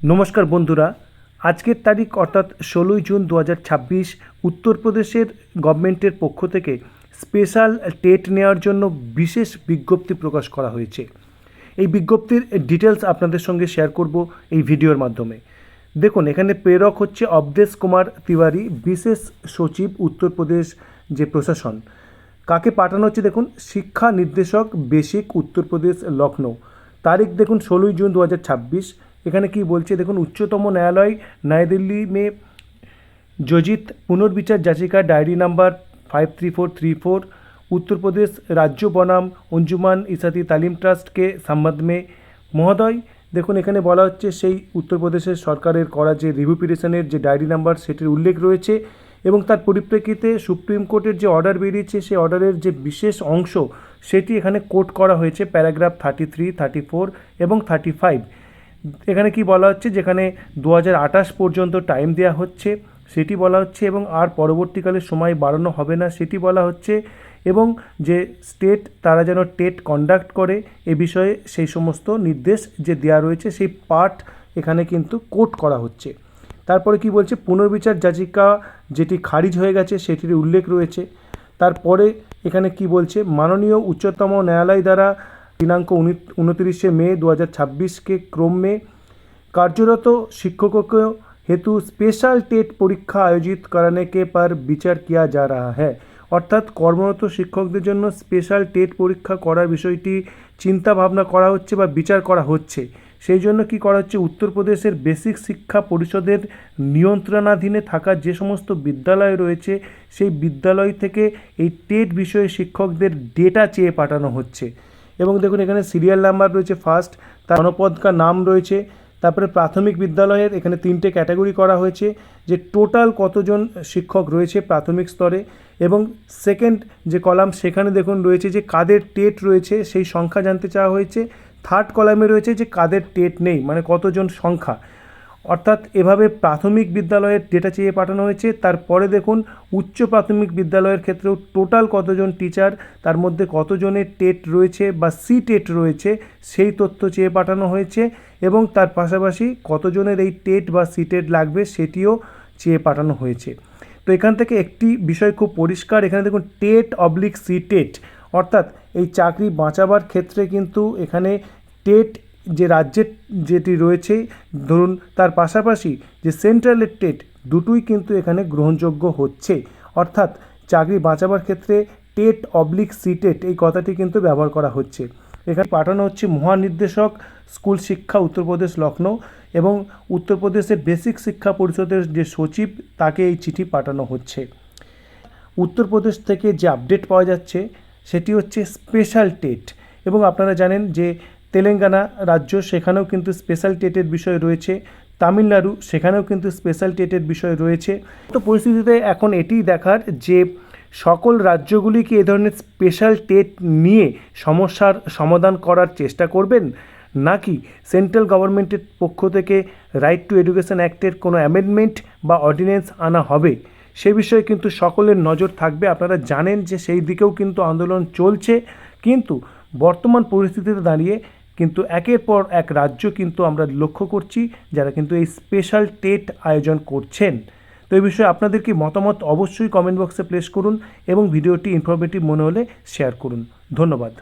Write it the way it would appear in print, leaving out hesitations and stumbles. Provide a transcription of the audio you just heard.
নমস্কার বন্ধুরা, আজকের তারিখ অর্থাৎ 16ই জুন 2026 উত্তরপ্রদেশের গভর্নমেন্টের পক্ষ থেকে স্পেশাল টেট নেওয়ার জন্য বিশেষ বিজ্ঞপ্তি প্রকাশ করা হয়েছে। এই বিজ্ঞপ্তির ডিটেলস আপনাদের সঙ্গে শেয়ার করব এই ভিডিওর মাধ্যমে। দেখুন, এখানে প্রেরক হচ্ছে অবদেশ কুমার তিওয়ারি, বিশেষ সচিব উত্তরপ্রদেশ যে প্রশাসন। কাকে পাঠানো হচ্ছে দেখুন, শিক্ষা নির্দেশক বেসিক উত্তরপ্রদেশ লখনৌ। তারিখ দেখুন 16ই জুন 2026। এখানে কি বলছে দেখুন, উচ্চতম न्यायालय नई दिल्ली में जोजित पुनर्विचार याचिका डायरी नंबर 53434 उत्तर प्रदेश राज्य बनाम अंजुमान इसाती तालीम ट्रास्ट के संबंध में महोदय। দেখুন, এখানে বলা হচ্ছে সেই উত্তরপ্রদেশের সরকারের করা যে রিভিউ পিটিশনের যে ডায়েরি নাম্বার সেটির উল্লেখ রয়েছে এবং তার পরিপ্রেক্ষিতে সুপ্রিম কোর্টের যে অর্ডার বেরিয়েছে সেই অর্ডারের যে বিশেষ অংশ সেটি এখানে কোট করা হয়েছে প্যারাগ্রাফ 33, 34 এবং 35। এখানে কি বলা হচ্ছে, যেখানে 2028 পর্যন্ত টাইম দেওয়া হচ্ছে সেটি বলা হচ্ছে এবং আর পরবর্তীকালে সময় বাড়ানো হবে না সেটি বলা হচ্ছে, এবং যে স্টেট তারা যেন টেট কন্ডাক্ট করে এ বিষয়ে সেই সমস্ত নির্দেশ যে দেওয়া রয়েছে সেই পার্ট এখানে কিন্তু কোট করা হচ্ছে। তারপরে কি বলছে, পুনর্বিচার যাচিকা যেটি খারিজ হয়ে গেছে সেটির উল্লেখ রয়েছে। তারপরে এখানে কি বলছে, माननीय उच्चतम न्यायालय द्वारा दिनांक 29 मई 2026 के क्रम में कार्यरत शिक्षकों को हेतु स्पेशल टेट परीक्षा आयोजित कराने के पर विचार किया जा रहा है। অর্থাৎ কর্মরত শিক্ষকদের জন্য স্পেশাল টেট পরীক্ষা করার বিষয়টি চিন্তা ভাবনা করা হচ্ছে বা বিচার করা হচ্ছে। সেই জন্য কি করা হচ্ছে, উত্তরপ্রদেশের বেসিক শিক্ষা পরিষদের নিয়ন্ত্রণাধীনে থাকা যে সমস্ত বিদ্যালয় রয়েছে সেই বিদ্যালয় থেকে এই টেট বিষয়ে শিক্ষকদের ডেটা চেয়ে পাঠানো হচ্ছে। এবং দেখুন, এখানে সিরিয়াল নাম্বার রয়েছে ফার্স্ট, তার জনপদ কা নাম রয়েছে। তারপরে প্রাথমিক বিদ্যালয়ের এখানে 3টে ক্যাটাগরি করা হয়েছে যে টোটাল কতজন শিক্ষক রয়েছে প্রাথমিক স্তরে, এবং সেকেন্ড যে কলাম সেখানে দেখুন রয়েছে যে কাদের টেট রয়েছে সেই সংখ্যা জানতে চাওয়া হয়েছে। থার্ড কলামে রয়েছে যে কাদের টেট নেই, মানে কতজন সংখ্যা। অর্থাৎ এভাবে প্রাথমিক বিদ্যালয়ের ডেটা চেয়ে পাঠানো হয়েছে। তারপরে দেখুন উচ্চ প্রাথমিক বিদ্যালয়ের ক্ষেত্রেও টোটাল কতজন টিচার, তার মধ্যে কতজনের টেট রয়েছে বা সি টেট রয়েছে সেই তথ্য চেয়ে পাঠানো হয়েছে, এবং তার পাশাপাশি কতজনের এই টেট বা সি টেট লাগবে সেটিও চেয়ে পাঠানো হয়েছে। তো এখান থেকে একটি বিষয় খুব পরিষ্কার, এখানে দেখুন টেট সি টেট, অর্থাৎ এই চাকরি বাঁচাবার ক্ষেত্রে কিন্তু এখানে টেট যে রাজ্যের যেটি রয়েছে ধরুন, তার পাশাপাশি যে সেন্ট্রালের টেট দুটোই কিন্তু এখানে গ্রহণযোগ্য হচ্ছে। অর্থাৎ চাকরি বাঁচাবার ক্ষেত্রে টেট সি টেট এই কথাটি কিন্তু ব্যবহার করা হচ্ছে। এখানে পাঠানো হচ্ছে মহানির্দেশক স্কুল শিক্ষা উত্তরপ্রদেশ লখনৌ এবং উত্তরপ্রদেশের বেসিক শিক্ষা পরিষদের যে সচিব তাকে এই চিঠি পাঠানো হচ্ছে। উত্তরপ্রদেশ থেকে যে আপডেট পাওয়া যাচ্ছে সেটি হচ্ছে স্পেশাল টেট, এবং আপনারা জানেন যে তেলেঙ্গানা রাজ্য সেখানেও কিন্তু স্পেশাল টেটের বিষয় রয়েছে, তামিলনাড়ু সেখানেও কিন্তু স্পেশাল টেটের বিষয় রয়েছে। তো পরিস্থিতিতে এখন এটিই দেখার যে সকল রাজ্যগুলি কি এ ধরনের স্পেশাল টেট নিয়ে সমস্যার সমাধান করার চেষ্টা করবেন, নাকি সেন্ট্রাল গভর্নমেন্টের পক্ষ থেকে রাইট টু এডুকেশন অ্যাক্টের কোনো অ্যামেন্ডমেন্ট বা অর্ডিন্যান্স আনা হবে সে বিষয়ে কিন্তু সকলের নজর থাকবে। আপনারা জানেন যে সেই দিকেও কিন্তু আন্দোলন চলছে, কিন্তু বর্তমান পরিস্থিতিতে দাঁড়িয়ে কিন্তু একের পর এক রাজ্য কিন্তু আমরা লক্ষ্য করছি যারা কিন্তু এই স্পেশাল টেট আয়োজন করছেন। তো এই বিষয়ে আপনাদের কি মতামত অবশ্যই কমেন্ট বক্সে প্লেস করুন এবং ভিডিওটি ইনফরমেটিভ মনে হলে শেয়ার করুন। ধন্যবাদ।